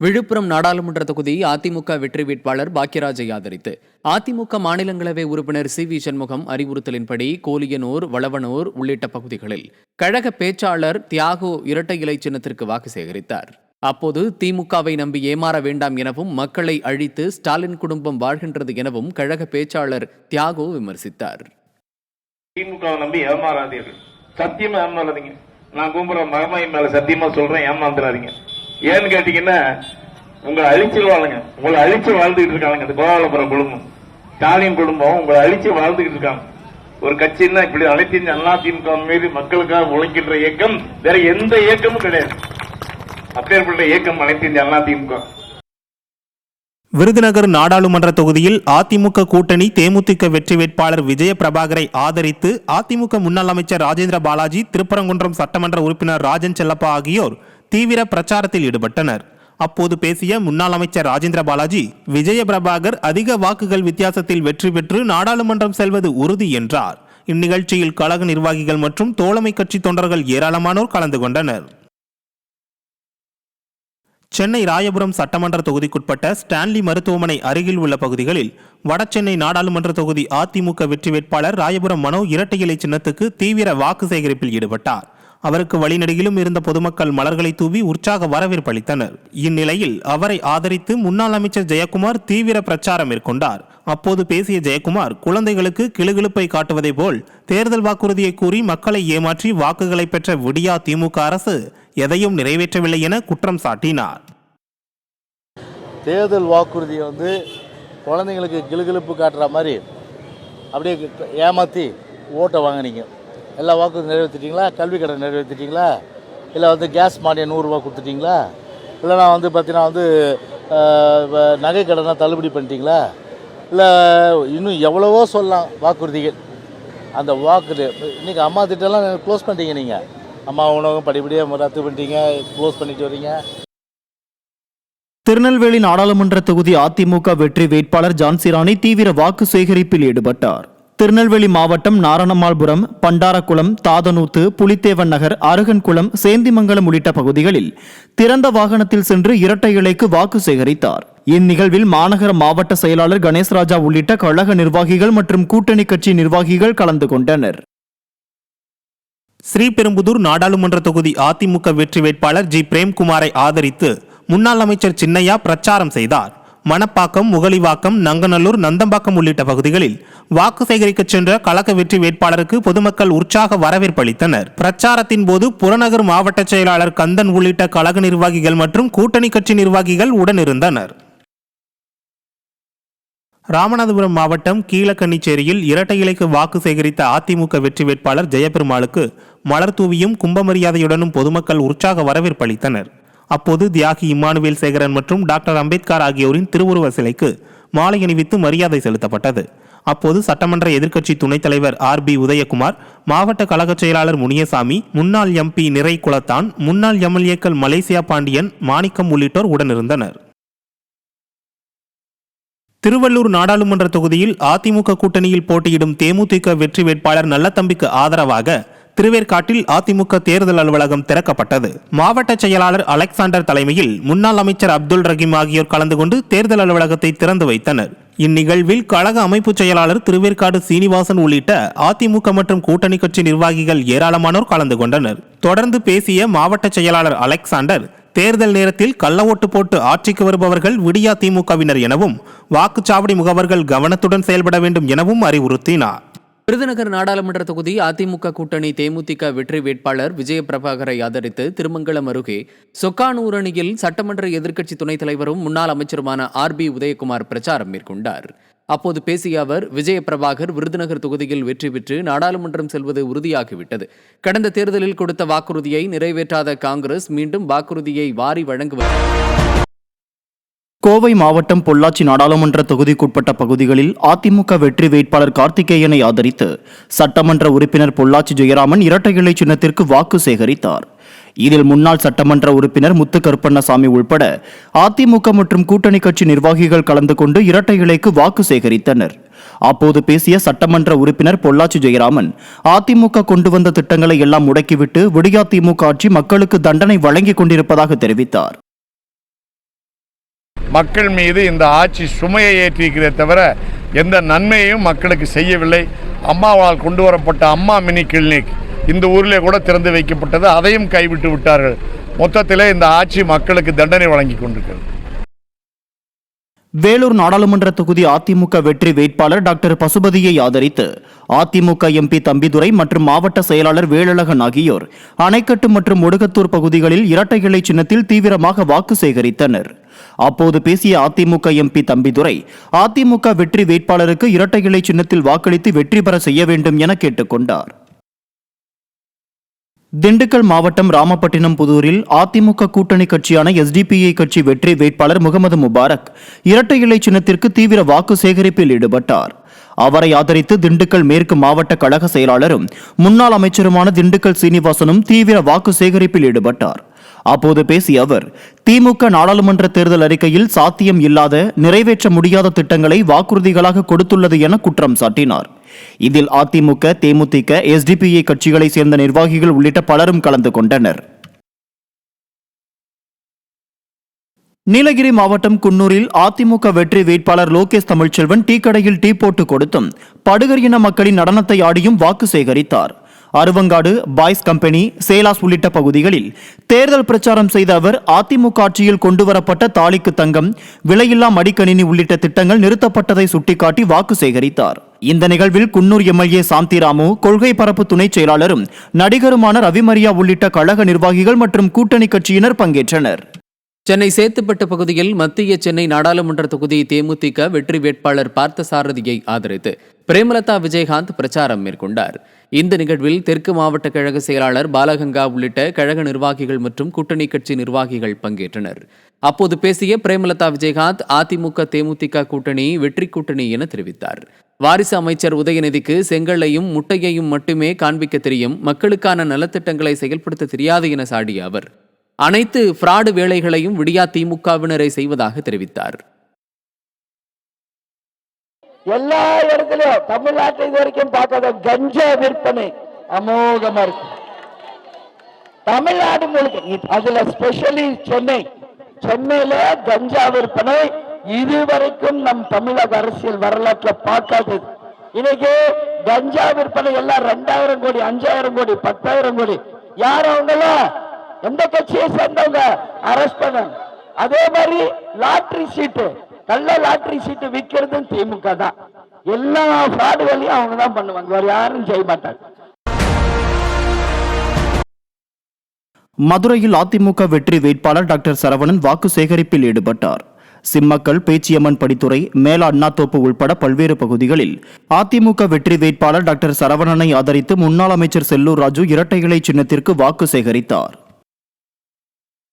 விழுப்புரம் நாடாளுமன்ற தொகுதி அதிமுக வெற்றி வேட்பாளர் பாக்கியராஜை ஆதரித்து அதிமுக மாநிலங்களவை உறுப்பினர் சி.வி. சண்முகம் அறிவுறுத்தலின்படி கோலியனூர், வளவனூர் உள்ளிட்ட பகுதிகளில் கழக பேச்சாளர் தியாகு இரட்டை இலை சின்னத்திற்கு வாக்கு சேகரித்தார். அப்போது திமுகவை நம்பி ஏமாற வேண்டாம் எனவும், மக்களை அழித்து ஸ்டாலின் குடும்பம் வாழ்கின்றது எனவும் கழக பேச்சாளர் தியாகு விமர்சித்தார். திமுகவை நம்பி ஏமாறாதீர்கள், சத்தியமா ஏமாறாதீங்க. நான் கும்புற மகமாய் மேல சத்தியமா சொல்றேன், ஏமாந்துடாதீங்க. ஏன்னு கேட்டீங்கன்னா, உங்களை அழிச்சு வாழுங்க, உங்களை அழிச்சு வாழ்ந்துகிட்டு இருக்காங்க. இந்த கோபாலபுரம் குடும்பம், ஸ்டாலின் குடும்பம் உங்களை அழிச்சு வாழ்ந்துகிட்டு இருக்காங்க. ஒரு கட்சின்னா இப்படி அனைத்து அண்ணா திமுக மீது மக்களுக்காக உழைக்கின்ற இயக்கம் வேற எந்த இயக்கமும் கிடையாது. அப்பேற்பட்ட இயக்கம் அனைத்து இந்திய அண்ணா திமுக. விருதுநகர் நாடாளுமன்ற தொகுதியில் அதிமுக கூட்டணி தேமுதிக வெற்றி வேட்பாளர் விஜய பிரபாகரை ஆதரித்து அதிமுக முன்னாள் அமைச்சர் ராஜேந்திர பாலாஜி, திருப்பரங்குன்றம் சட்டமன்ற உறுப்பினர் ராஜன் செல்லப்பா ஆகியோர் தீவிர பிரச்சாரத்தில் ஈடுபட்டனர். அப்போது பேசிய முன்னாள் அமைச்சர் ராஜேந்திர பாலாஜி, விஜய பிரபாகர் அதிக வாக்குகள் வித்தியாசத்தில் வெற்றி பெற்று நாடாளுமன்றம் செல்வது உறுதி என்றார். இந்நிகழ்ச்சியில் கழக நிர்வாகிகள் மற்றும் தோழமை கட்சி தொண்டர்கள் ஏராளமானோர் கலந்து கொண்டனர். சென்னை ராயபுரம் சட்டமன்ற தொகுதிக்குட்பட்ட ஸ்டான்லி மருத்துவமனை அருகில் உள்ள பகுதிகளில் வடசென்னை நாடாளுமன்ற தொகுதி அதிமுக வெற்றி வேட்பாளர் ராயபுரம் மனோ இரட்டை இலை சின்னத்துக்கு தீவிர வாக்கு சேகரிப்பில் ஈடுபட்டார். அவருக்கு வழிநெடுகிலும் இருந்த பொதுமக்கள் மலர்களை தூவி உற்சாக வரவேற்பு அளித்தனர். இந்நிலையில் அவரை ஆதரித்து முன்னாள் அமைச்சர் ஜெயக்குமார் தீவிர பிரச்சாரம் மேற்கொண்டார். அப்போது பேசிய ஜெயக்குமார், குழந்தைகளுக்கு கிளுகிழுப்பை காட்டுவதை போல் தேர்தல் வாக்குறுதியை கூறி மக்களை ஏமாற்றி வாக்குகளை பெற்ற விடியா திமுக அரசு எதையும் நிறைவேற்றவில்லை என குற்றம் சாட்டினார். தேர்தல் வாக்குறுதியை குழந்தைங்களுக்கு கிளுகிழுப்பு காட்டுற மாதிரி அப்படியே ஏமாற்றி ஓட்டை வாங்கினீங்க. எல்லா வாக்குறுதி நிறைவேற்றிட்டீங்களா? கல்வி கடன் நிறைவேற்றிட்டீங்களா? இல்லை கேஸ் மானியம் 100 ரூபா கொடுத்துட்டீங்களா? இல்லைனா பார்த்தீங்கன்னா நகை கடனை தள்ளுபடி பண்ணிட்டீங்களா? இல்லை இன்னும் எவ்வளவோ சொல்லலாம் வாக்குறுதிகள். அந்த வாக்குறுதி இன்றைக்கி அம்மா திட்டம்லாம் க்ளோஸ் பண்ணிட்டீங்க. நீங்கள் அம்மா உணவகம் படிப்படியாக ரத்து பண்ணிட்டீங்க, க்ளோஸ் பண்ணிட்டு வரீங்க. திருநெல்வேலி நாடாளுமன்ற தொகுதி அதிமுக வெற்றி வேட்பாளர் ஜான்சிராணி தீவிர வாக்கு சேகரிப்பில் ஈடுபட்டார். திருநெல்வேலி மாவட்டம் நாரணம்மாள்புரம், பண்டாரக்குளம், தாதனூத்து, புலித்தேவன் நகர், அருகன்குளம், சேந்திமங்கலம் உள்ளிட்ட பகுதிகளில் திறந்த வாகனத்தில் சென்று இரட்டை இலைக்கு வாக்கு சேகரித்தார். இந்நிகழ்வில் மாநகர மாவட்ட செயலாளர் கணேஷ்ராஜா உள்ளிட்ட கழக நிர்வாகிகள் மற்றும் கூட்டணி கட்சி நிர்வாகிகள் கலந்து கொண்டனர். ஸ்ரீபெரும்புதூர் நாடாளுமன்ற தொகுதி அதிமுக வெற்றி வேட்பாளர் ஜி. பிரேம்குமாரை ஆதரித்து முன்னாள் அமைச்சர் சின்னையா பிரச்சாரம் செய்தார். மணப்பாக்கம், முகலிவாக்கம், நங்கநல்லூர், நந்தம்பாக்கம் உள்ளிட்ட பகுதிகளில் வாக்கு சேகரிக்க சென்ற கழக வெற்றி வேட்பாளருக்கு பொதுமக்கள் உற்சாக வரவேற்பு அளித்தனர். பிரச்சாரத்தின் போது புறநகர் மாவட்ட செயலாளர் கந்தன் உள்ளிட்ட கழக நிர்வாகிகள் மற்றும் கூட்டணி கட்சி நிர்வாகிகள் உடனிருந்தனர். ராமநாதபுரம் மாவட்டம் கீழக்கன்னிச்சேரியில் இரட்டை இலைக்கு வாக்கு சேகரித்த அதிமுக வெற்றி வேட்பாளர் ஜெயபெருமாளுக்கு மலர் தூவியும் கும்பமரியாதையுடனும் பொதுமக்கள் உற்சாக வரவேற்பு அளித்தனர். அப்போது தியாகி இம்மானுவேல் சேகரன் மற்றும் டாக்டர் அம்பேத்கர் ஆகியோரின் திருவுருவ சிலைக்கு மாலை அணிவித்து மரியாதை செலுத்தப்பட்டது. அப்போது சட்டமன்ற எதிர்க்கட்சி துணைத் தலைவர் ஆர்.பி. உதயகுமார், மாவட்ட கழக செயலாளர் முனியசாமி, முன்னாள் எம்பி நிறை குலத்தான், முன்னாள் எம்எல்ஏக்கள் மலேசியா பாண்டியன், மாணிக்கம் உள்ளிட்டோர் உடனிருந்தனர். திருவள்ளூர் நாடாளுமன்ற தொகுதியில் அதிமுக கூட்டணியில் போட்டியிடும் தேமுதிக வெற்றி வேட்பாளர் நல்லதம்பிக்கு ஆதரவாக திருவேற்காட்டில் அதிமுக தேர்தல் அலுவலகம் திறக்கப்பட்டது. மாவட்ட செயலாளர் அலெக்சாண்டர் தலைமையில் முன்னாள் அமைச்சர் அப்துல் ரஹீம் ஆகியோர் கலந்து கொண்டு தேர்தல் அலுவலகத்தை திறந்து வைத்தனர். இந்நிகழ்வில் கழக அமைப்பு செயலாளர் திருவேற்காடு சீனிவாசன் உள்ளிட்ட அதிமுக மற்றும் கூட்டணி கட்சி நிர்வாகிகள் ஏராளமானோர் கலந்து கொண்டனர். தொடர்ந்து பேசிய மாவட்ட செயலாளர் அலெக்சாண்டர், தேர்தல் நேரத்தில் கள்ள ஓட்டு போட்டு ஆட்சிக்கு வருபவர்கள் விடியா திமுகவினர் எனவும், வாக்குச்சாவடி முகவர்கள் கவனத்துடன் செயல்பட வேண்டும் எனவும் அறிவுறுத்தினார். விருதுநகர் நாடாளுமன்ற தொகுதி அதிமுக கூட்டணி தேமுதிக வெற்றி வேட்பாளர் விஜய பிரபாகரை ஆதரித்து திருமங்கலம் அருகே சொக்கானூரணியில் சட்டமன்ற எதிர்க்கட்சி துணைத் தலைவரும் முன்னாள் அமைச்சருமான ஆர்.பி. உதயகுமார் பிரச்சாரம் மேற்கொண்டார். அப்போது பேசிய அவர், விஜய பிரபாகர் விருதுநகர் தொகுதியில் வெற்றி பெற்று நாடாளுமன்றம் செல்வது உறுதியாகிவிட்டது. கடந்த தேர்தலில் கொடுத்த வாக்குறுதியை நிறைவேற்றாத காங்கிரஸ் மீண்டும் வாக்குறுதியை வாரி வழங்குவது. கோவை மாவட்டம் பொள்ளாச்சி நாடாளுமன்ற தொகுதிக்குட்பட்ட பகுதிகளில் அதிமுக வெற்றி வேட்பாளர் கார்த்திகேயனை ஆதரித்து சட்டமன்ற உறுப்பினர் பொள்ளாச்சி ஜெயராமன் இரட்டை இலை சின்னத்திற்கு வாக்கு சேகரித்தார். இதில் முன்னாள் சட்டமன்ற உறுப்பினர் முத்து கருப்பண்ணசாமி உள்பட அதிமுக மற்றும் கூட்டணி கட்சி நிர்வாகிகள் கலந்து கொண்டு இரட்டை இலைக்கு வாக்கு சேகரித்தனர். அப்போது பேசிய சட்டமன்ற உறுப்பினர் பொள்ளாச்சி ஜெயராமன், அதிமுக கொண்டு வந்த திட்டங்களை எல்லாம் முடக்கிவிட்டு விடியா திமுக ஆட்சி மக்களுக்கு தண்டனை வழங்கிக் கொண்டிருப்பதாக தெரிவித்தார். மக்கள் மீது இந்த ஆட்சி சுமையை ஏற்றிருக்கிறதே தவிர எந்த நன்மையையும் மக்களுக்கு செய்யவில்லை. அம்மாவால் கொண்டு வரப்பட்ட அம்மா மினி கிளினிக் இந்த ஊரிலே கூட திறந்து வைக்கப்பட்டது, அதையும் கைவிட்டு விட்டார்கள். மொத்தத்தில் இந்த ஆட்சி மக்களுக்கு தண்டனை வழங்கி கொண்டிருக்கிறது. வேலூர் நாடாளுமன்ற தொகுதி அதிமுக வெற்றி வேட்பாளர் டாக்டர் பசுபதியை ஆதரித்து அதிமுக எம்பி தம்பிதுரை மற்றும் மாவட்ட செயலாளர் வேலழகன் ஆகியோர் அணைக்கட்டு மற்றும் ஒடுகத்தூர் பகுதிகளில் இரட்டை இலை சின்னத்தில் தீவிரமாக வாக்கு சேகரித்தனர். அப்போது பேசிய அதிமுக எம்பி தம்பிதுரை அதிமுக வெற்றி வேட்பாளருக்கு இரட்டை இலை சின்னத்தில் வாக்களித்து வெற்றி பெற செய்ய வேண்டும் என கேட்டுக்கொண்டார். திண்டுக்கல் மாவட்டம் ராமப்பட்டினம் புதூரில் அதிமுக கூட்டணி கட்சியான SDPI கட்சி வெற்றி வேட்பாளர் முகமது முபாரக் இரட்டை இலை சின்னத்திற்கு தீவிர வாக்கு சேகரிப்பில் ஈடுபட்டார். அவரை ஆதரித்து திண்டுக்கல் மேற்கு மாவட்ட கழக செயலாளரும் முன்னாள் அமைச்சருமான திண்டுக்கல் சீனிவாசனும் தீவிர வாக்கு சேகரிப்பில் ஈடுபட்டார். அப்போது பேசிய அவர், திமுக நாடாளுமன்ற தேர்தல் அறிக்கையில் சாத்தியம் இல்லாத, நிறைவேற்ற முடியாத திட்டங்களை வாக்குறுதிகளாக கொடுத்துள்ளது என குற்றம் சாட்டினார். இதில் அதிமுக, தேமுதிக, SDPI கட்சிகளை சேர்ந்த நிர்வாகிகள் உள்ளிட்ட பலரும் கலந்து கொண்டனர். நீலகிரி மாவட்டம் குன்னூரில் அதிமுக வெற்றி வேட்பாளர் லோகேஷ் தமிழ்ச்செல்வன் டீ கடையில் டீ போட்டு கொடுத்தும் படுகர் இன மக்களின் நடனத்தை ஆடியும் வாக்கு சேகரித்தார். அருவங்காடு, பாய்ஸ் கம்பெனி, சேலாஸ் உள்ளிட்ட பகுதிகளில் தேர்தல் பிரச்சாரம் செய்த அவர் அதிமுக ஆட்சியில் கொண்டுவரப்பட்ட தாலிக்கு தங்கம், விலையில்லா மடிக்கணினி உள்ளிட்ட திட்டங்கள் நிறுத்தப்பட்டதை சுட்டிக்காட்டி வாக்கு சேகரித்தார். இந்த நிகழ்வில் குன்னூர் MLA சாந்திராமு, கொள்கை பரப்பு துணை செயலாளரும் நடிகருமான ரவிமரியா உள்ளிட்ட கழக நிர்வாகிகள் மற்றும் கூட்டணி கட்சியினர் பங்கேற்றனர். சென்னை சேத்துப்பட்டு பகுதியில் மத்திய சென்னை நாடாளுமன்ற தொகுதி தேமுதிக வெற்றி வேட்பாளர் பார்த்தசாரதியை ஆதரித்து பிரேமலதா விஜயகாந்த் பிரச்சாரம் மேற்கொண்டார். இந்த நிகழ்வில் தெற்கு மாவட்ட கழக செயலாளர் பாலகங்கா உள்ளிட்ட கழக நிர்வாகிகள் மற்றும் கூட்டணி கட்சி நிர்வாகிகள் பங்கேற்றனர். அப்போது பேசிய பிரேமலதா விஜயகாந்த் அதிமுக தேமுதிக கூட்டணி வெற்றி கூட்டணி என தெரிவித்தார். வாரிசு அமைச்சர் உதயநிதிக்கு செங்கல்லையும் முட்டையையும் மட்டுமே காண்பிக்க தெரியும், மக்களுக்கான நலத்திட்டங்களை செயல்படுத்த தெரியாது என சாடிய அவர் அனைத்து பிராடு வேலைகளையும் விடியா திமுகவினரை செய்வதாக தெரிவித்தார். எல்லா இடத்துலயும் தமிழ்நாட்டில் இது வரைக்கும் பார்க்காத கஞ்சா விற்பனை அமோகமா இருக்கு. தமிழ்நாடு முழுக்க, அதுல ஸ்பெஷலி சென்னையில கஞ்சா விற்பனை இதுவரைக்கும் நம் தமிழக அரசியல் வரலாற்றுல பார்க்காதது. இன்னைக்கு கஞ்சா விற்பனை எல்லாம் 2000 கோடி, 5000 கோடி, 10,000 கோடி. யார் அவங்கள எந்த கட்சியை சேர்ந்தவங்க அரெஸ்ட் பண்ண. அதே மாதிரி லாட்டரி சீட்டு, கள்ள லாட்டரி சீட்டு விற்கிறது திமுக தான். எல்லா ஃப்ராடுகளையும் அவங்க தான் பண்ணுவாங்க, வேற யாரும் செய்ய மாட்டாங்க. மதுரையில் அதிமுக வெற்றி வேட்பாளர் டாக்டர் சரவணன் வாக்கு சேகரிப்பில் ஈடுபட்டார். சிம்மக்கல், பேச்சியம்மன் படித்துறை, மேல அண்ணாத்தோப்பு உள்பட பல்வேறு பகுதிகளில் அதிமுக வெற்றி வேட்பாளர் டாக்டர் சரவணனை ஆதரித்து முன்னாள் அமைச்சர் செல்லூர் ராஜு இரட்டை இலை சின்னத்திற்கு வாக்கு சேகரித்தார்.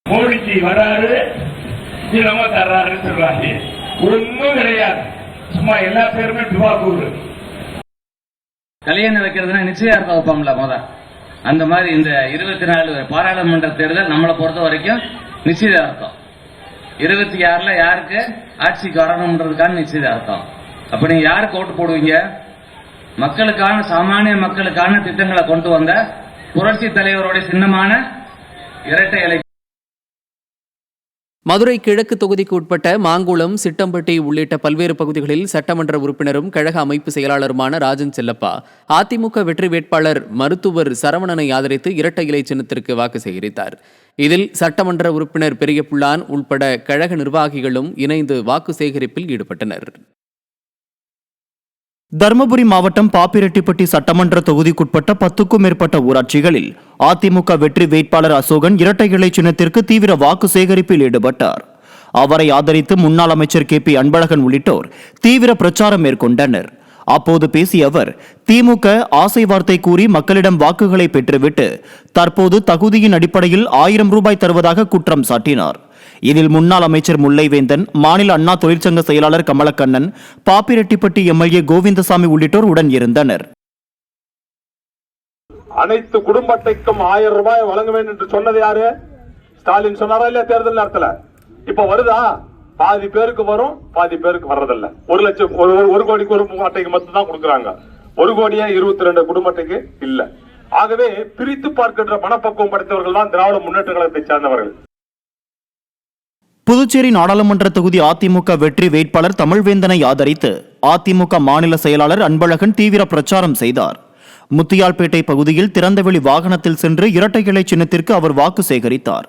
மோடிஜி வராரு, சிலமா தர்றாரு சொல்றாங்க, ஒன்னும் கிடையாது, சும்மா எல்லா பேருமே துவாக்கூறு. கல்யாணம் வைக்கிறதுனா நிச்சயார்த்தம் வைப்போம்ல அந்த மாதிரி இந்த 24 பாராளுமன்ற தேர்தல் நம்மளை பொறுத்த வரைக்கும் நிச்சயதார்த்தம். 26ல யாருக்கு ஆட்சிக்கு வரணும்ன்றதுக்கான நிச்சயதார்த்தம். அப்ப நீங்க யாருக்கு ஓட்டு போடுவீங்க? மக்களுக்கான, சாமானிய மக்களுக்கான திட்டங்களை கொண்டு வந்த புரட்சி தலைவருடைய சின்னமான இரட்டை இலை. மதுரை கிழக்கு தொகுதிக்கு உட்பட்ட மாங்குளம், சிட்டம்பட்டி உள்ளிட்ட பல்வேறு பகுதிகளில் சட்டமன்ற உறுப்பினரும் கழக அமைப்பு செயலாளருமான ராஜன் செல்லப்பா அதிமுக வெற்றி வேட்பாளர் மருத்துவர் சரவணனை ஆதரித்து இரட்டை இலை சின்னத்திற்கு வாக்கு சேகரித்தார். இதில் சட்டமன்ற உறுப்பினர் பெரிய புள்ளான் உள்பட கழக நிர்வாகிகளும் இணைந்து வாக்கு சேகரிப்பில் ஈடுபட்டனர். தருமபுரி மாவட்டம் பாப்பிரெட்டிப்பட்டி சட்டமன்ற தொகுதிக்குட்பட்ட 10க்கும் மேற்பட்ட ஊராட்சிகளில் அதிமுக வெற்றி வேட்பாளர் அசோகன் இரட்டை இலை சின்னத்திற்கு தீவிர வாக்கு சேகரிப்பில் ஈடுபட்டார். அவரை ஆதரித்து முன்னாள் அமைச்சர் KP அன்பழகன் உள்ளிட்டோர் தீவிர பிரச்சாரம் மேற்கொண்டனர். அப்போது பேசிய அவர், திமுக ஆசை வார்த்தை கூறி மக்களிடம் வாக்குகளை பெற்றுவிட்டு தற்போது தகுதியின் அடிப்படையில் 1000 ரூபாய் தருவதாக குற்றம் சாட்டினார். இதில் முன்னாள் அமைச்சர் முல்லைவேந்தன், மாநில அண்ணா தொழிற்சங்க செயலாளர் கமலக்கண்ணன், பாப்பிரெட்டிப்பட்டி MLA கோவிந்தசாமி உள்ளிட்டோர் உடன் இருந்தனர். அனைத்து குடும்ப அட்டைக்கும் 1000 ரூபாய் வழங்க வேண்டும் என்று சொன்னது யாரு? ஸ்டாலின் சொன்னாரா இல்லையா தேர்தல் நேரத்துல? இப்ப வருதா? பாதி பேருக்கு வரும், பாதி பேருக்கு வர்றதில்ல. 1 லட்சம், 1 கோடி குடும்ப அட்டைக்கு மட்டும் தான் கொடுக்குறாங்க. 1 கோடியே 22 குடும்ப அட்டைக்கு இல்ல. ஆகவே பிரித்து பார்க்கின்ற மனப்பக்குவம் படைத்தவர்கள் தான் திராவிட முன்னேற்ற கழகத்தை சார்ந்தவர்கள். புதுச்சேரி நாடாளுமன்ற தொகுதி அதிமுக வெற்றி வேட்பாளர் தமிழ்வேந்தனை ஆதரித்து அதிமுக மாநில செயலாளர் அன்பழகன் தீவிர பிரச்சாரம் செய்தார். முத்தியால்பேட்டை பகுதியில் திறந்தவெளி வாகனத்தில் சென்று இரட்டை இலை சின்னத்திற்கு அவர் வாக்கு சேகரித்தார்.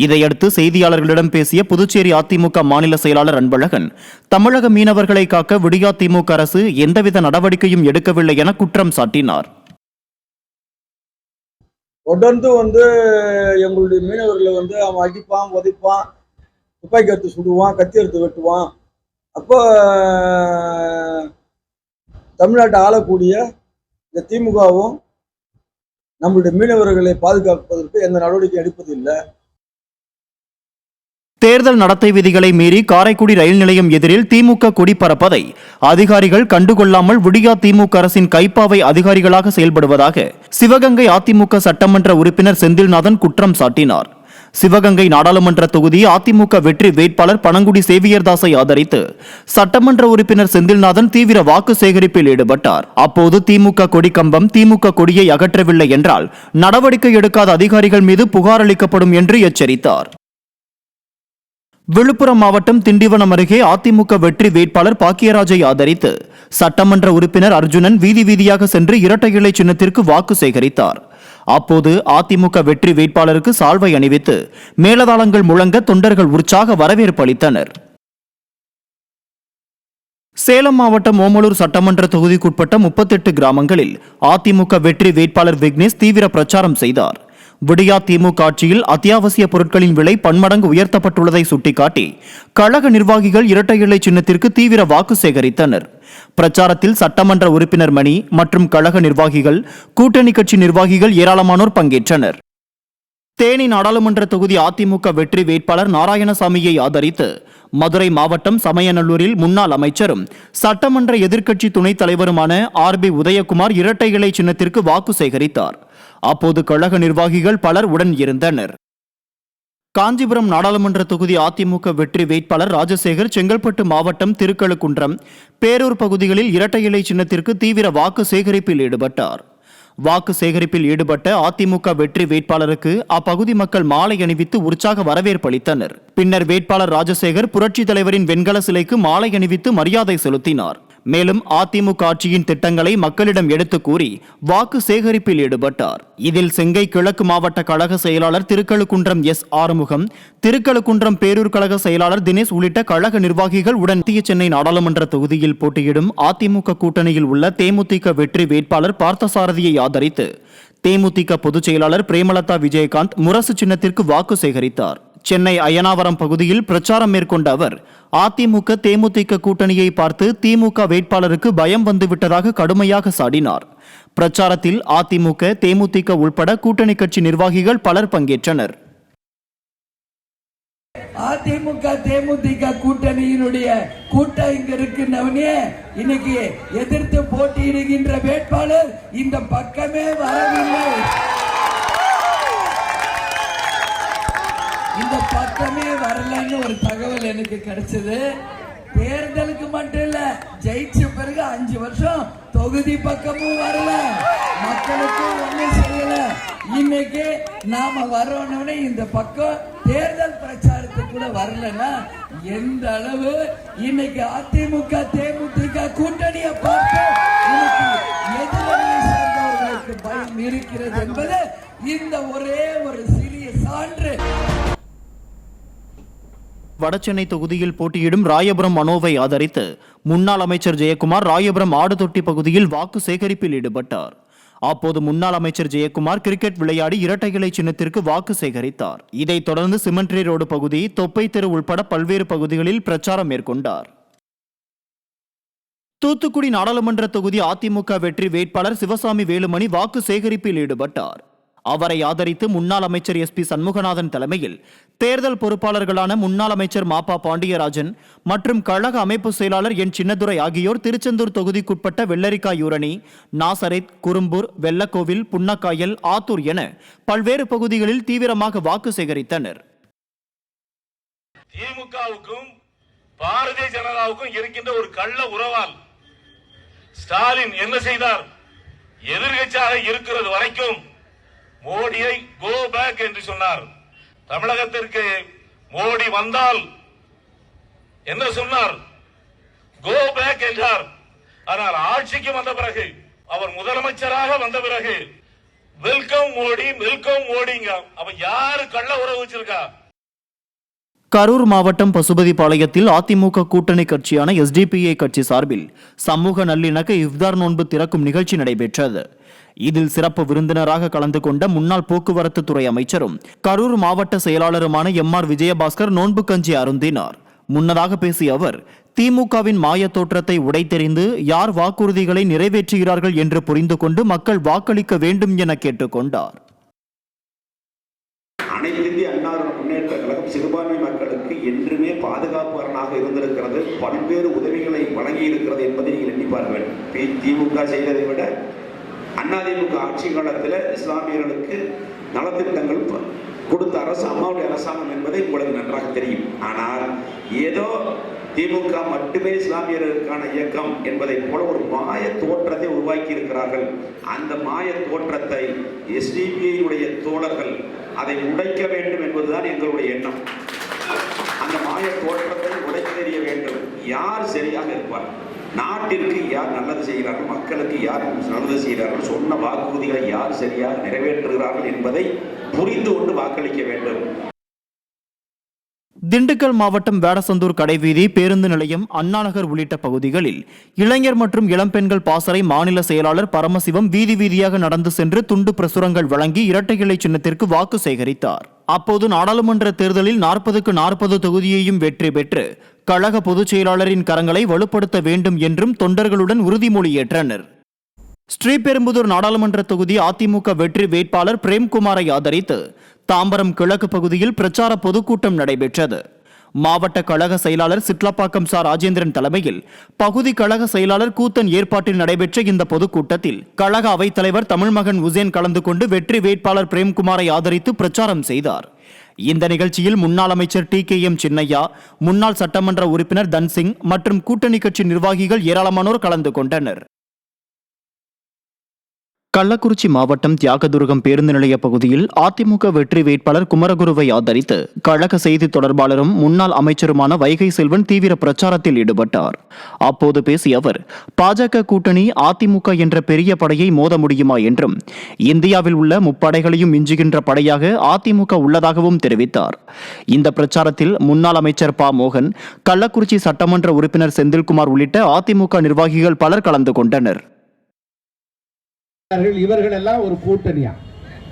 இதையடுத்து செய்தியாளர்களிடம் பேசிய புதுச்சேரி அதிமுக மாநில செயலாளர் அன்பழகன், தமிழக மீனவர்களை காக்க விடியா திமுக அரசு எந்தவித நடவடிக்கையும் எடுக்கவில்லை என குற்றம் சாட்டினார். தொடர்ந்து எங்களுடைய மீனவர்களை அவன் அடிப்பான், உதைப்பான், துப்பாக்கி எடுத்து சுடுவான், கத்தி எடுத்து வெட்டுவான். அப்போ தமிழ்நாட்டை ஆளக்கூடிய இந்த திமுகவும் நம்மளுடைய மீனவர்களை பாதுகாப்பதற்கு எந்த நடவடிக்கை எடுப்பதில்லை. தேர்தல் நடத்தை விதிகளை மீறி காரைக்குடி ரயில் நிலையம் எதிரில் திமுக கொடி பறப்பதை அதிகாரிகள் கண்டுகொள்ளாமல் விடியா திமுக அரசின் கைப்பாவை அதிகாரிகளாக செயல்படுவதாக சிவகங்கை அதிமுக சட்டமன்ற உறுப்பினர் செந்தில்நாதன் குற்றம் சாட்டினார். சிவகங்கை நாடாளுமன்ற தொகுதி அதிமுக வெற்றி வேட்பாளர் பனங்குடி சேவியர்தாஸை ஆதரித்து சட்டமன்ற உறுப்பினர் செந்தில்நாதன் தீவிர வாக்கு சேகரிப்பில் ஈடுபட்டார். அப்போது திமுக கொடி கம்பம் திமுக கொடியை அகற்றவில்லை என்றால் நடவடிக்கை எடுக்காத அதிகாரிகள் மீது புகார் அளிக்கப்படும் என்று எச்சரித்தார். விழுப்புரம் மாவட்டம் திண்டிவனம் அருகே அதிமுக வெற்றி வேட்பாளர் பாக்கியராஜை ஆதரித்து சட்டமன்ற உறுப்பினர் அர்ஜுனன் வீதி வீதியாக சென்று இரட்டை இலை சின்னத்திற்கு வாக்கு சேகரித்தார். அப்போது அதிமுக வெற்றி வேட்பாளருக்கு சால்வை அணிவித்து மேலதாளங்கள் முழங்க தொண்டர்கள் உற்சாக வரவேற்பு அளித்தனர். சேலம் மாவட்டம் ஓமலூர் சட்டமன்ற தொகுதிக்குட்பட்ட 38 கிராமங்களில் அதிமுக வெற்றி வேட்பாளர் விக்னேஷ் தீவிர பிரச்சாரம் செய்தார். விடியா திமுக ஆட்சியில் அத்தியாவசிய பொருட்களின் விலை பன்மடங்கு உயர்த்தப்பட்டுள்ளதை சுட்டிக்காட்டி கழக நிர்வாகிகள் இரட்டை இலை சின்னத்திற்கு தீவிர வாக்கு சேகரித்தனர். பிரச்சாரத்தில் சட்டமன்ற உறுப்பினர் மணி மற்றும் கழக நிர்வாகிகள், கூட்டணி கட்சி நிர்வாகிகள் ஏராளமானோர் பங்கேற்றனர். தேனி நாடாளுமன்ற தொகுதி அதிமுக வெற்றி வேட்பாளர் நாராயணசாமியை ஆதரித்து மதுரை மாவட்டம் சமயநல்லூரில் முன்னாள் அமைச்சரும் சட்டமன்ற எதிர்க்கட்சி துணைத் தலைவருமான RB உதயகுமார் இரட்டை இலை சின்னத்திற்கு வாக்கு சேகரித்தார். அப்போது கழக நிர்வாகிகள் பலர் உடன் இருந்தனர். காஞ்சிபுரம் நாடாளுமன்ற தொகுதி அதிமுக வெற்றி வேட்பாளர் ராஜசேகர் செங்கல்பட்டு மாவட்டம் திருக்கழுக்குன்றம், பேரூர் பகுதிகளில் இரட்டை இலை சின்னத்திற்கு தீவிர வாக்கு சேகரிப்பில் ஈடுபட்டார். வாக்கு சேகரிப்பில் ஈடுபட்ட அதிமுக வெற்றி வேட்பாளருக்கு அப்பகுதி மக்கள் மாலை அணிவித்து உற்சாக வரவேற்பு அளித்தனர். பின்னர் வேட்பாளர் ராஜசேகர் புரட்சித் தலைவரின் வெண்கல சிலைக்கு மாலை அணிவித்து மரியாதை செலுத்தினார். மேலும் அதிமுக ஆட்சியின் திட்டங்களை மக்களிடம் எடுத்து கூறி வாக்கு சேகரிப்பில் ஈடுபட்டார். இதில் செங்கை கிழக்கு மாவட்ட கழக செயலாளர் திருக்கழுக்குன்றம் ஆறுமுகம், திருக்கழுக்குன்றம் பேரூர் கழக செயலாளர் தினேஷ் உள்ளிட்ட கழக நிர்வாகிகள் உடன் மத்திய சென்னை நாடாளுமன்ற தொகுதியில் போட்டியிடும் அதிமுக கூட்டணியில் உள்ள தேமுதிக வெற்றி வேட்பாளர் பார்த்தசாரதியை ஆதரித்து தேமுதிக பொதுச் செயலாளர் பிரேமலதா விஜயகாந்த் முரசு சின்னத்திற்கு வாக்கு சேகரித்தார். சென்னை அயனாவரம் பகுதியில் பிரச்சாரம் மேற்கொண்ட அவர் அதிமுக தேமுதிக கூட்டணியை பார்த்து திமுக வேட்பாளருக்கு பயம் வந்துவிட்டதாக கடுமையாக சாடினார். பிரச்சாரத்தில் அதிமுக தேமுதிக உள்பட கூட்டணி கட்சி நிர்வாகிகள் பலர் பங்கேற்றனர். அதிமுக தேமுதிக கூட்டணியினுடைய கூட்டம் இங்க இருக்குன்னவனே இன்னைக்கு எதிர்த்து போட்டியிடுகின்ற வேட்பாளர் இந்த பக்கமே வரவில்லை. இந்த பக்கமே வரலன்னு ஒரு தகவல் எனக்கு கிடைச்சது. தேர்தலுக்கு மட்டும் இல்ல, ஜெயிச்ச பிறகு 5 வருஷம் தொகுதி பக்கமும் வரல, மக்களுக்கும் ஒண்ணு செய்யல. இன்னைக்கு நாம வரணும்னு இந்த பக்கம் தேர்தல் பிரச்சாரத்துக்கு கூட வரலன்னா எந்த அளவு இன்னைக்கு அதிமுக தேமுதிக கூட்டணியை பார்த்து எதிரணியை சேர்ந்தவர்களுக்கு பயம் இருக்கிறது என்பது இந்த ஒரே ஒரு சிறிய சான்று. வடசென்னை தொகுதியில் போட்டியிடும் ராயபுரம் மனோவை ஆதரித்து முன்னாள் அமைச்சர் ஜெயக்குமார் ராயபுரம் ஆடுதொட்டி பகுதியில் வாக்கு சேகரிப்பில் ஈடுபட்டார். அப்போது முன்னாள் அமைச்சர் ஜெயக்குமார் கிரிக்கெட் விளையாடி இரட்டை இலை சின்னத்திற்கு வாக்கு சேகரித்தார். இதைத் தொடர்ந்து சிமெண்ட்ரி ரோடு பகுதி, தொப்பை தெரு உள்பட பல்வேறு பகுதிகளில் பிரச்சாரம் மேற்கொண்டார். தூத்துக்குடி நாடாளுமன்ற தொகுதி அதிமுக வெற்றி வேட்பாளர் சிவசாமி வேலுமணி வாக்கு சேகரிப்பில் ஈடுபட்டார். அவரை ஆதரித்து முன்னாள் அமைச்சர் SP சண்முகநாதன் தலைமையில் தேர்தல் பொறுப்பாளர்களான முன்னாள் அமைச்சர் மாப்பா பாண்டியராஜன் மற்றும் கழக அமைப்பு செயலாளர் என் சின்னதுரை ஆகியோர் திருச்செந்தூர் தொகுதிக்குட்பட்ட வெள்ளரிக்காயூரணி, நாசரேத், குறும்பூர், வெள்ளக்கோவில், புன்னக்காயல், ஆத்தூர் என பல்வேறு பகுதிகளில் தீவிரமாக வாக்கு சேகரித்தனர். திமுகவுக்கும் பாரதிய ஜனதாவுக்கும் இருக்கின்ற ஒரு கள்ள உறவால் ஸ்டாலின் என்ன செய்தார்? எதிர்கட்சியாக இருக்கிறது வரைக்கும் மோடியை கோ பேக் என்று சொன்னார். தமிழகத்திற்கு மோடி வந்தால் என்ன சொன்னார்? கோ பேக் என்றார். ஆனால் ஆட்சிக்கு வந்த பிறகு, அவர் முதலமைச்சராக வந்த பிறகு வெல்கம் மோடி, வெல்கம் மோடிங்க. அப்ப யாரு கள்ள உறவு வச்சிருக்கா? கரூர் மாவட்டம் பசுபதிபாளையத்தில் அதிமுக கூட்டணி கட்சியான SDPI கட்சி சார்பில் சமூக நல்லிணக்க இஃப்தார் நோன்பு திறக்கும் நிகழ்ச்சி நடைபெற்றது. இதில் சிறப்பு விருந்தினராக கலந்து கொண்ட முன்னாள் போக்குவரத்து துறை அமைச்சரும் கரூர் மாவட்ட செயலாளருமான MR விஜயபாஸ்கர் நோன்பு கஞ்சி அருந்தினார். முன்னதாக பேசிய அவர், திமுகவின் மாய தோற்றத்தை உடைத்தெறிந்து யார் வாக்குறுதிகளை நிறைவேற்றுகிறார்கள் என்று புரிந்து கொண்டு மக்கள் வாக்களிக்க வேண்டும் என கேட்டுக்கொண்டார். அனைத்து இந்திய அண்ணா முன்னேற்ற கழகம் சிறுபான்மை மக்களுக்கு என்றுமே பாதுகாப்பு அரணாக இருந்திருக்கிறது. பல்வேறு உதவிகளை வழங்கி இருக்கிறது என்பதை நீங்கள் எண்ணி பார்க்க வேண்டும். திமுக செய்ததை விட அதிமுக ஆட்சி காலத்தில் இஸ்லாமியர்களுக்கு நலத்திட்டங்கள் கொடுத்த அரசு அம்மாவுடைய அரசாங்கம் என்பதை உங்களுக்கு நன்றாக தெரியும். ஆனால் ஏதோ திமுக மட்டுமே இஸ்லாமியர்களுக்கான இயக்கம் என்பதை போல ஒரு மாய தோற்றத்தை உருவாக்கி இருக்கிறார்கள். அந்த மாய தோற்றத்தை SDPI தோழர்கள் அதை உடைக்க வேண்டும் என்பதுதான் எங்களுடைய எண்ணம். அந்த மாய தோற்றத்தை உடைத்தெறிய வேண்டும். யார் சரியாக இருப்பார், நாட்டிற்கு யார் நல்லது செய்கிறார்கள், மக்களுக்கு யார் நல்லது செய்கிறார்கள், சொன்ன வாக்குறுதிகளை யார் சரியாக நிறைவேற்றுகிறார்கள் என்பதை புரிந்து கொண்டு வாக்களிக்க வேண்டும். திண்டுக்கல் மாவட்டம் வேடசந்தூர் கடைவீதி, பேருந்து நிலையம், அண்ணாநகர் உள்ளிட்ட பகுதிகளில் இளைஞர் மற்றும் இளம்பெண்கள் பாசறை மாநில செயலாளர் பரமசிவம் வீதி வீதியாக நடந்து சென்று துண்டு பிரசுரங்கள் வழங்கி இரட்டை இலை சின்னத்திற்கு வாக்கு சேகரித்தார். அப்போது நாடாளுமன்ற தேர்தலில் 40க்கு 40 தொகுதியையும் வெற்றி பெற்று கழக பொதுச் செயலாளரின் கரங்களை வலுப்படுத்த வேண்டும் என்றும் தொண்டர்களுடன் உறுதிமொழி ஏற்றனர். ஸ்ரீபெரும்புதூர் நாடாளுமன்ற தொகுதி அதிமுக வெற்றி வேட்பாளர் பிரேம்குமாரை ஆதரித்து தாம்பரம் கிழக்கு பகுதியில் பிரச்சார பொதுக்கூட்டம் நடைபெற்றது. மாவட்ட கழக செயலாளர் சிட்லப்பாக்கம் சா ராஜேந்திரன் தலைமையில் பகுதி கழக செயலாளர் கூத்தன் ஏற்பாட்டில் நடைபெற்ற இந்த பொதுக்கூட்டத்தில் கழக அவைத்தலைவர் தமிழ்மகன் உசேன் கலந்து கொண்டு வெற்றி வேட்பாளர் பிரேம்குமாரை ஆதரித்து பிரச்சாரம் செய்தார். இந்த நிகழ்ச்சியில் முன்னாள் அமைச்சர் TKM சின்னையா, முன்னாள் சட்டமன்ற உறுப்பினர் தன்சிங் மற்றும் கூட்டணி கட்சி நிர்வாகிகள் ஏராளமானோர் கலந்து கொண்டனர். கள்ளக்குறிச்சி மாவட்டம் தியாகதுர்கம் பேருந்து நிலைய பகுதியில் அதிமுக வெற்றி வேட்பாளர் குமரகுருவை ஆதரித்து கழக செய்தி தொடர்பாளரும் முன்னாள் அமைச்சருமான வைகை செல்வன் தீவிர பிரச்சாரத்தில் ஈடுபட்டார். அப்போது பேசிய அவர், பாஜக கூட்டணி அதிமுக என்ற பெரிய படையை மோத முடியுமா என்றும், இந்தியாவில் உள்ள முப்படைகளையும் மிஞ்சுகின்ற படையாக அதிமுக உள்ளதாகவும் தெரிவித்தார். இந்த பிரச்சாரத்தில் முன்னாள் அமைச்சர் ப. மோகன், கள்ளக்குறிச்சி சட்டமன்ற உறுப்பினர் செந்தில்குமார் உள்ளிட்ட அதிமுக நிர்வாகிகள் பலர் கலந்து கொண்டனர். இவர்கள் எல்லாம் ஒரு கூட்டணியா?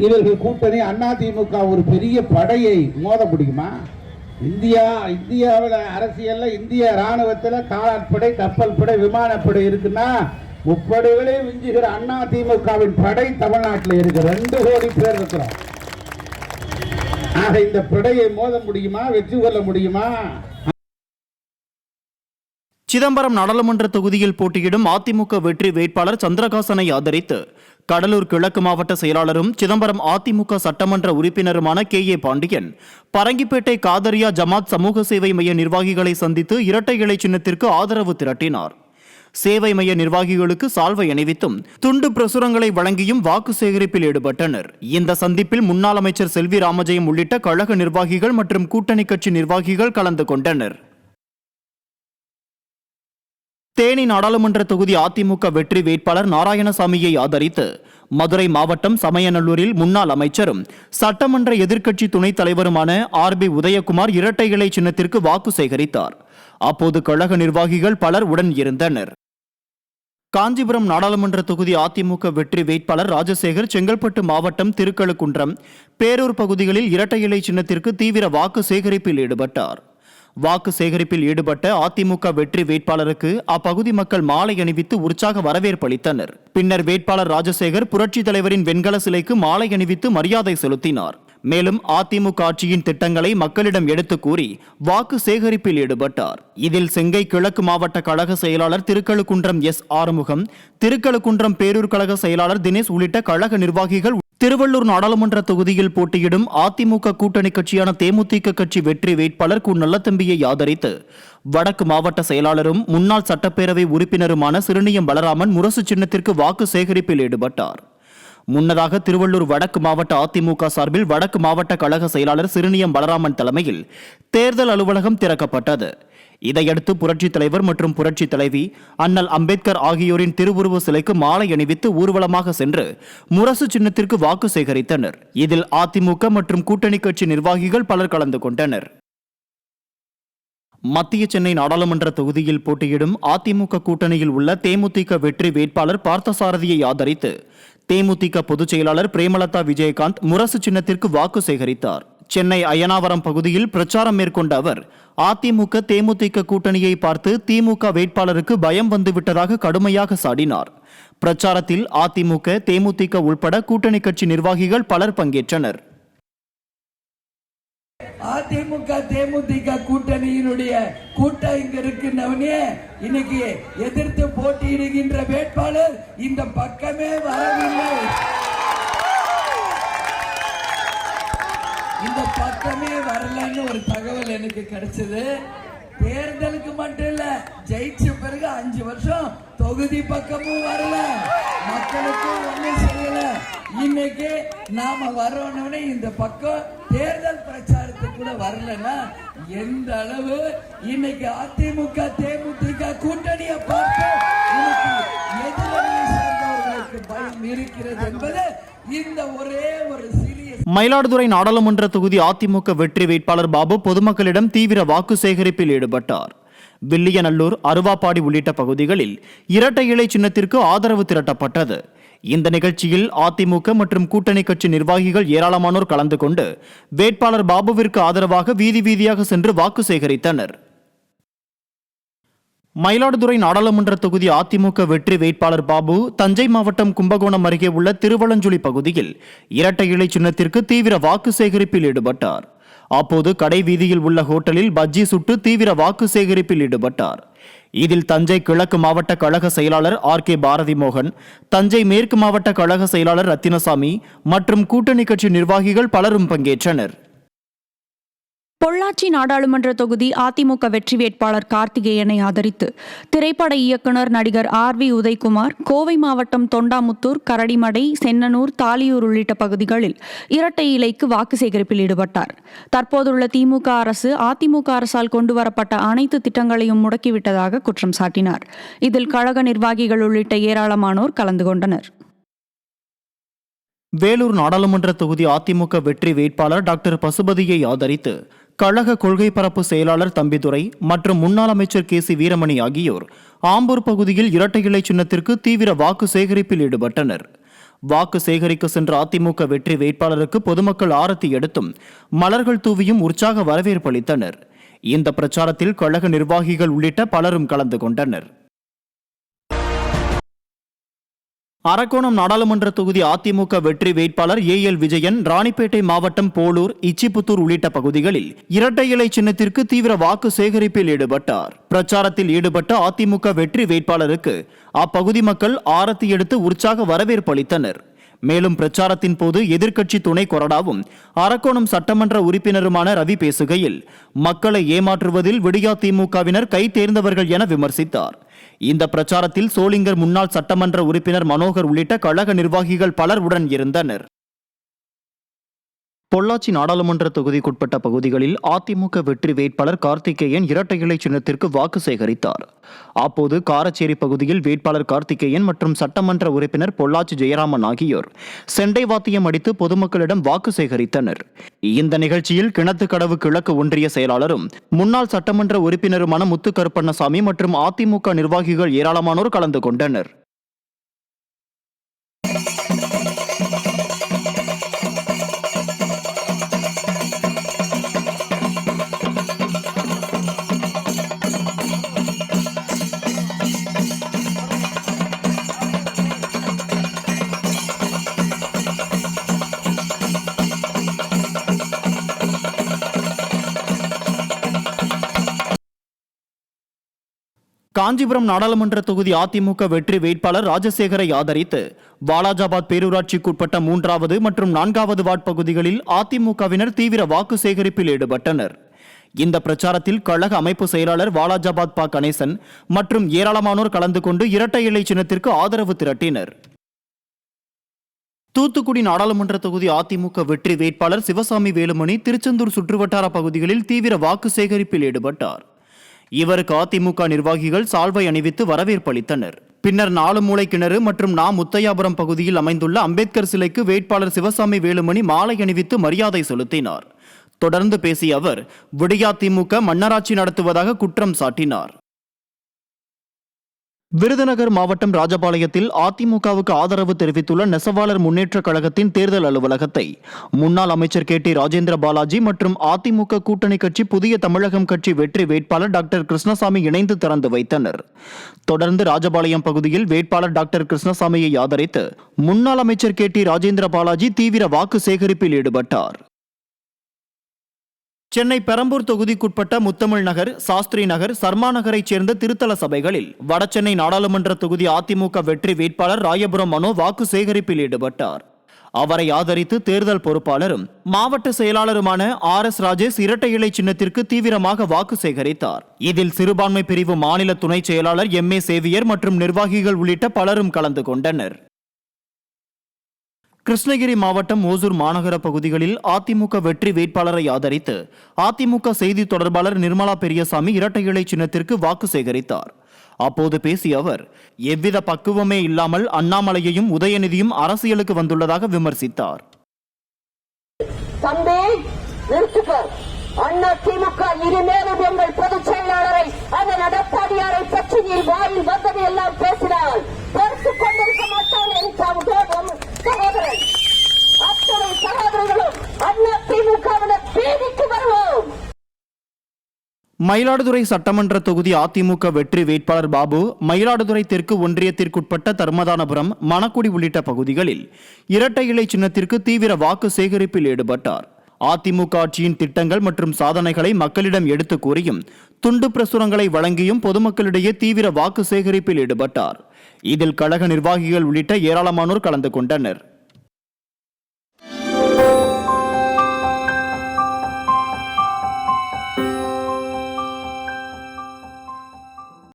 இவர்கள் கூட்டணி அதிமுக ஒரு பெரிய படையை மோத முடியுமா? இந்தியாவில் அரசியல்ல இந்திய ராணுவத்தில் காலாட்படை, கப்பல் படை, விமானப்படை இருக்குன்னா முப்படைகளே விஞ்சுகிற அதிமுகவின் படை தமிழ்நாட்டில் இருக்கு. 2 கோடி பேர் இருக்கிறோம். ஆக இந்த படையை மோத முடியுமா? வெற்றி கொள்ள முடியுமா? சிதம்பரம் நாடாளுமன்ற தொகுதியில் போட்டியிடும் அதிமுக வெற்றி வேட்பாளர் சந்திரகாசனை ஆதரித்து கடலூர் கிழக்கு மாவட்ட செயலாளரும் சிதம்பரம் அதிமுக சட்டமன்ற உறுப்பினருமான KA பாண்டியன் பரங்கிப்பேட்டை காதரியா ஜமாத் சமூக சேவை மைய நிர்வாகிகளை சந்தித்து இரட்டை இலை சின்னத்திற்கு ஆதரவு திரட்டினார். சேவை மைய நிர்வாகிகளுக்கு சால்வை அணிவித்தும் துண்டு பிரசுரங்களை வழங்கியும் வாக்கு சேகரிப்பில் ஈடுபட்டனர். இந்த சந்திப்பில் முன்னாள் அமைச்சர் செல்வி ராமஜெயம் உள்ளிட்ட கழக நிர்வாகிகள் மற்றும் கூட்டணி கட்சி நிர்வாகிகள் கலந்து கொண்டனர். தேனி நாடாளுமன்ற தொகுதி அதிமுக வெற்றி வேட்பாளர் நாராயணசாமியை ஆதரித்து மதுரை மாவட்டம் சமயநல்லூரில் முன்னாள் அமைச்சரும் சட்டமன்ற எதிர்க்கட்சி துணைத் தலைவருமான RB உதயகுமார் இரட்டை இலை சின்னத்திற்கு வாக்கு சேகரித்தார். அப்போது கழக நிர்வாகிகள் பலர் உடன் இருந்தனர். காஞ்சிபுரம் நாடாளுமன்ற தொகுதி அதிமுக வெற்றி வேட்பாளர் ராஜசேகர் செங்கல்பட்டு மாவட்டம் திருக்கழுக்குன்றம், பேரூர் பகுதிகளில் இரட்டை இலை சின்னத்திற்கு தீவிர வாக்கு சேகரிப்பில் ஈடுபட்டார். வாக்கு சேகரிப்பில் ஈடுபட்ட அதிமுக வெற்றி வேட்பாளருக்கு அப்பகுதி மக்கள் மாலை அணிவித்து உற்சாக வரவேற்பு அளித்தனர். பின்னர் வேட்பாளர் ராஜசேகர் புரட்சித் தலைவரின் வெண்கல சிலைக்கு மாலை அணிவித்து மரியாதை செலுத்தினார். மேலும் அதிமுக ஆட்சியின் திட்டங்களை மக்களிடம் எடுத்து கூறி வாக்கு சேகரிப்பில் ஈடுபட்டார். இதில் செங்கை கிழக்கு மாவட்ட கழக செயலாளர் திருக்கழுக்குன்றம் S. ஆறுமுகம், திருக்கழுக்குன்றம் பேரூர் கழக செயலாளர் தினேஷ் உள்ளிட்ட கழக நிர்வாகிகள், திருவள்ளூர் நாடாளுமன்ற தொகுதியில் போட்டியிடும் அதிமுக கூட்டணி கட்சியான தேமுதிக கட்சி வெற்றி வேட்பாளர் கு. நல்லத்தம்பியை ஆதரித்து வடக்கு மாவட்ட செயலாளரும் முன்னாள் சட்டப்பேரவை உறுப்பினருமான சிறுனியம் பலராமன் முரசு சின்னத்திற்கு வாக்கு சேகரிப்பில் ஈடுபட்டார். முன்னதாக திருவள்ளூர் வடக்கு மாவட்ட அதிமுக சார்பில் வடக்கு மாவட்ட கழக செயலாளர் சிறுனியம் பலராமன் தலைமையில் தேர்தல் அலுவலகம் திறக்கப்பட்டது. இதையடுத்து புரட்சித் தலைவர் மற்றும் புரட்சித் தலைவி அண்ணல் அம்பேத்கர் ஆகியோரின் திருவுருவ சிலைக்கு மாலை அணிவித்து ஊர்வலமாக சென்று முரசு சின்னத்திற்கு வாக்கு சேகரித்தனர். இதில் அதிமுக மற்றும் கூட்டணி கட்சி நிர்வாகிகள் பலர் கலந்து கொண்டனர். மத்திய சென்னை நாடாளுமன்ற தொகுதியில் போட்டியிடும் அதிமுக கூட்டணியில் உள்ள தேமுதிக வெற்றி வேட்பாளர் பார்த்தசாரதியை ஆதரித்து தேமுதிக பொதுச் செயலாளர் பிரேமலதா விஜயகாந்த் முரசு சின்னத்திற்கு வாக்கு சேகரித்தார். சென்னை அய்யனாவரம் பகுதியில் பிரச்சாரம் மேற்கொண்ட அவர் அதிமுக தேமுதிக கூட்டணியை பார்த்து திமுக வேட்பாளருக்கு பயம் வந்துவிட்டதாக கடுமையாக சாடினார். பிரச்சாரத்தில் அதிமுக தேமுதிக உள்பட கூட்டணி கட்சி நிர்வாகிகள் பலர் பங்கேற்றனர். அதிமுக தேமுதிக கூட்டணியினுடைய கூட்டம் இங்க இருக்குன்னவனே இன்னைக்கு எதிர்த்து போட்டியிடுகின்ற வேட்பாளர் இந்த பக்கமே வரவில்லை. இந்த பக்கமே வரலன்னு ஒரு தகவல் எனக்கு கிடைச்சது. தேர்தலுக்கு மட்டும் இல்ல, ஜெயிச்ச பிறகு 5 வருஷம் தொகுதி பக்கமும் வரல, மக்களுக்கும் ஒண்ணும் செய்யல. இன்னைக்கு நாம வரணும்னு இந்த பக்கம் தேர்தல் பிரச்சாரத்துக்கு கூட வரலன்னா எந்த அளவு இன்னைக்கு அதிமுக தேமுதிக கூட்டணியை பார்த்து எதிரணியை சேர்ந்தவர்களுக்கு பயம் இருக்கிறது என்பது இந்த ஒரே ஒரு சிறிய. மயிலாடுதுறை நாடாளுமன்ற தொகுதி அதிமுக வெற்றி வேட்பாளர் பாபு பொதுமக்களிடம் தீவிர வாக்கு சேகரிப்பில் ஈடுபட்டார். வில்லியநல்லூர், அருவாப்பாடி உள்ளிட்ட பகுதிகளில் இரட்டை இலை சின்னத்திற்கு ஆதரவு திரட்டப்பட்டது. இந்த நிகழ்ச்சியில் அதிமுக மற்றும் கூட்டணி கட்சி நிர்வாகிகள் ஏராளமானோர் கலந்து கொண்டு வேட்பாளர் பாபுவிற்கு ஆதரவாக வீதி வீதியாக சென்று வாக்கு சேகரித்தனர். மயிலாடுதுறை நாடாளுமன்ற தொகுதி அதிமுக வெற்றி வேட்பாளர் பாபு தஞ்சை மாவட்டம் கும்பகோணம் அருகே உள்ள திருவலஞ்சுழி பகுதியில் இரட்டை இலை சின்னத்திற்கு தீவிர வாக்கு சேகரிப்பில் ஈடுபட்டார். அப்போது கடை வீதியில் உள்ள ஹோட்டலில் பஜ்ஜி சுட்டு தீவிர வாக்கு சேகரிப்பில் ஈடுபட்டார். இதில் தஞ்சை கிழக்கு மாவட்ட கழக செயலாளர் ஆர்.கே. பாரதி மோகன், தஞ்சை மேற்கு மாவட்ட கழக செயலாளர் ரத்தினசாமி மற்றும் கூட்டணி கட்சி நிர்வாகிகள் பலரும் பங்கேற்றனர். பொள்ளாச்சி நாடாளுமன்ற தொகுதி அதிமுக வெற்றி வேட்பாளர் கார்த்திகேயனை ஆதரித்து திரைப்பட இயக்குநர் நடிகர் ஆர்.வி. உதயகுமார் கோவை மாவட்டம் தொண்டாமுத்தூர், கரடிமடை, சென்னனூர், தாலியூர் உள்ளிட்ட பகுதிகளில் இரட்டை இலைக்கு வாக்கு சேகரிப்பில் ஈடுபட்டார். தற்போதுள்ள திமுக அரசு அதிமுக அரசால் கொண்டுவரப்பட்ட அனைத்து திட்டங்களையும் முடக்கிவிட்டதாக குற்றம் சாட்டினார். இதில் கழக நிர்வாகிகள் உள்ளிட்ட ஏராளமானோர் கலந்து கொண்டனர். வேலூர் நாடாளுமன்ற தொகுதி அதிமுக வெற்றி வேட்பாளர் டாக்டர் பசுபதியை ஆதரித்து கழக கொள்கை பரப்பு செயலாளர் தம்பிதுரை மற்றும் முன்னாள் அமைச்சர் கே.சி. வீரமணி ஆகியோர் ஆம்பூர் பகுதியில் இரட்டை இலை சின்னத்திற்கு தீவிர வாக்கு சேகரிப்பில் ஈடுபட்டனர். வாக்கு சேகரிக்க சென்ற அதிமுக வெற்றி வேட்பாளருக்கு பொதுமக்கள் ஆரத்தி எடுத்தும் மலர்கள் தூவியும் உற்சாக வரவேற்பு அளித்தனர். இந்த பிரச்சாரத்தில் கழக நிர்வாகிகள் உள்ளிட்ட பலரும் கலந்து கொண்டனர். அரக்கோணம் நாடாளுமன்ற தொகுதி அதிமுக வெற்றி வேட்பாளர் ஏ.எல். விஜயன் ராணிப்பேட்டை மாவட்டம் போலூர், இச்சிபுத்தூர் உள்ளிட்ட பகுதிகளில் இரட்டை இலை சின்னத்திற்கு தீவிர வாக்கு சேகரிப்பில் ஈடுபட்டார். பிரச்சாரத்தில் ஈடுபட்ட அதிமுக வெற்றி வேட்பாளருக்கு அப்பகுதி மக்கள் ஆரத்தி எடுத்து உற்சாக வரவேற்பு அளித்தனர். மேலும் பிரச்சாரத்தின் போது எதிர்க்கட்சி துணை கொறடாவும் அரக்கோணம் சட்டமன்ற உறுப்பினருமான ரவி பேசுகையில் மக்களை ஏமாற்றுவதில் விடியா திமுகவினர் கை தேர்ந்தவர்கள் என விமர்சித்தார். இந்த பிரச்சாரத்தில் சோளிங்கர் முன்னாள் சட்டமன்ற உறுப்பினர் மனோகர் உள்ளிட்ட கழக நிர்வாகிகள் பலர் உடன் இருந்தனர். பொள்ளாச்சி நாடாளுமன்ற தொகுதிக்குட்பட்ட பகுதிகளில் அதிமுக வெற்றி வேட்பாளர் கார்த்திகேயன் இரட்டை இலை சின்னத்திற்கு வாக்கு சேகரித்தார். அப்போது காரச்சேரி பகுதியில் வேட்பாளர் கார்த்திகேயன் மற்றும் சட்டமன்ற உறுப்பினர் பொள்ளாச்சி ஜெயராமன் ஆகியோர் செண்டை வாத்தியம் அடித்து பொதுமக்களிடம் வாக்கு சேகரித்தனர். இந்த நிகழ்ச்சியில் கிணத்துக்கடவு கிழக்கு ஒன்றிய செயலாளரும் முன்னாள் சட்டமன்ற உறுப்பினருமான முத்துக்கருப்பண்ணசாமி மற்றும் அதிமுக நிர்வாகிகள் ஏராளமானோர் கலந்து கொண்டனர். காஞ்சிபுரம் நாடாளுமன்ற தொகுதி அதிமுக வெற்றி வேட்பாளர் ராஜசேகரை ஆதரித்து வாலாஜாபாத் பேரூராட்சிக்குட்பட்ட 3வது மற்றும் 4வது வார்டு பகுதிகளில் அதிமுகவினர் தீவிர வாக்கு சேகரிப்பில் ஈடுபட்டனர். இந்த பிரச்சாரத்தில் கழக அமைப்பு செயலாளர் வாலாஜாபாத் பா கணேசன் மற்றும் ஏராளமானோர் கலந்து கொண்டு இரட்டை இலை சின்னத்திற்கு ஆதரவு திரட்டினர். தூத்துக்குடி நாடாளுமன்ற தொகுதி அதிமுக வெற்றி வேட்பாளர் சிவசாமி வேலுமணி திருச்செந்தூர் சுற்றுவட்டார பகுதிகளில் தீவிர வாக்கு சேகரிப்பில் ஈடுபட்டார். இவருக்கு அதிமுக நிர்வாகிகள் சால்வை அணிவித்து வரவேற்பளித்தனர். பின்னர் நாலு மூலை கிணறு மற்றும் முத்தையாபுரம் பகுதியில் அமைந்துள்ள அம்பேத்கர் சிலைக்கு வேட்பாளர் சிவசாமி வேலுமணி மாலை அணிவித்து மரியாதை செலுத்தினார். தொடர்ந்து பேசிய அவர் விடியா திமுக மன்னராட்சி நடத்துவதாக குற்றம் சாட்டினார். விருதுநகர் மாவட்டம் ராஜபாளையத்தில் அதிமுகவுக்கு ஆதரவு தெரிவித்துள்ள நெசவாளர் முன்னேற்றக் கழகத்தின் தேர்தல் அலுவலகத்தை முன்னாள் அமைச்சர் KT ராஜேந்திர பாலாஜி மற்றும் அதிமுக கூட்டணி கட்சி புதிய தமிழகம் கட்சி வெற்றி வேட்பாளர் டாக்டர் கிருஷ்ணசாமி இணைந்து திறந்து வைத்தனர். தொடர்ந்து ராஜபாளையம் பகுதியில் வேட்பாளர் டாக்டர் கிருஷ்ணசாமியை ஆதரித்து முன்னாள் அமைச்சர் KT ராஜேந்திர பாலாஜி தீவிர வாக்கு சேகரிப்பில் ஈடுபட்டார். சென்னை பெரம்பூர் தொகுதிக்குட்பட்ட முத்தமிழ் நகர், சாஸ்திரி நகர், சர்மா நகரைச் சேர்ந்த திருத்தல சபைகளில் வடசென்னை நாடாளுமன்ற தொகுதி அதிமுக வெற்றி வேட்பாளர் ராயபுரம் மனோ வாக்கு சேகரிப்பில் ஈடுபட்டார். அவரை ஆதரித்து தேர்தல் பொறுப்பாளரும் மாவட்ட செயலாளருமான RS ராஜேஷ் இரட்டை இலை சின்னத்திற்கு தீவிரமாக வாக்கு சேகரித்தார். இதில் சிறுபான்மை பிரிவு மாநில துணை செயலாளர் MA சேவியர் மற்றும் நிர்வாகிகள் உள்ளிட்ட பலரும் கலந்து கொண்டனர். கிருஷ்ணகிரி மாவட்டம் ஓசூர் மாநகர பகுதிகளில் அதிமுக வெற்றி வேட்பாளரை ஆதரித்து அதிமுக செய்தி தொடர்பாளர் நிர்மலா பெரியசாமி இரட்டை இலை சின்னத்திற்கு வாக்கு சேகரித்தார். அப்போது பேசிய அவர் எவ்வித பக்குவமே இல்லாமல் அண்ணாமலையையும் உதயநிதியும் அரசியலுக்கு வந்துள்ளதாக விமர்சித்தார். அதிமுக இனிமேலும் எங்கள் பொதுச் செயலாளரை அதன் எடப்பாடியாரை பற்றி நீ வாயில் வந்தது எல்லாம் பேசினால் பொறுத்துக் கொண்டிருக்க மாட்டான் என் சகோதரன். அத்தனை சகோதரர்களும் அதிமுகவினர் பேதிக்கு வருவோம். மயிலாடுதுறை சட்டமன்ற தொகுதி அதிமுக வெற்றி வேட்பாளர் பாபு மயிலாடுதுறை தெற்கு ஒன்றியத்திற்குட்பட்ட தர்மதானபுரம், மணக்குடி உள்ளிட்ட பகுதிகளில் இரட்டை இலை சின்னத்திற்கு தீவிர வாக்கு சேகரிப்பில் ஈடுபட்டார். அதிமுக ஆட்சியின் திட்டங்கள் மற்றும் சாதனைகளை மக்களிடம் எடுத்து கூறியும் துண்டு பிரசுரங்களை வழங்கியும் பொதுமக்களிடையே தீவிர வாக்கு சேகரிப்பில் ஈடுபட்டார். இதில் கழக நிர்வாகிகள் உள்ளிட்ட ஏராளமானோர் கலந்து கொண்டனர்.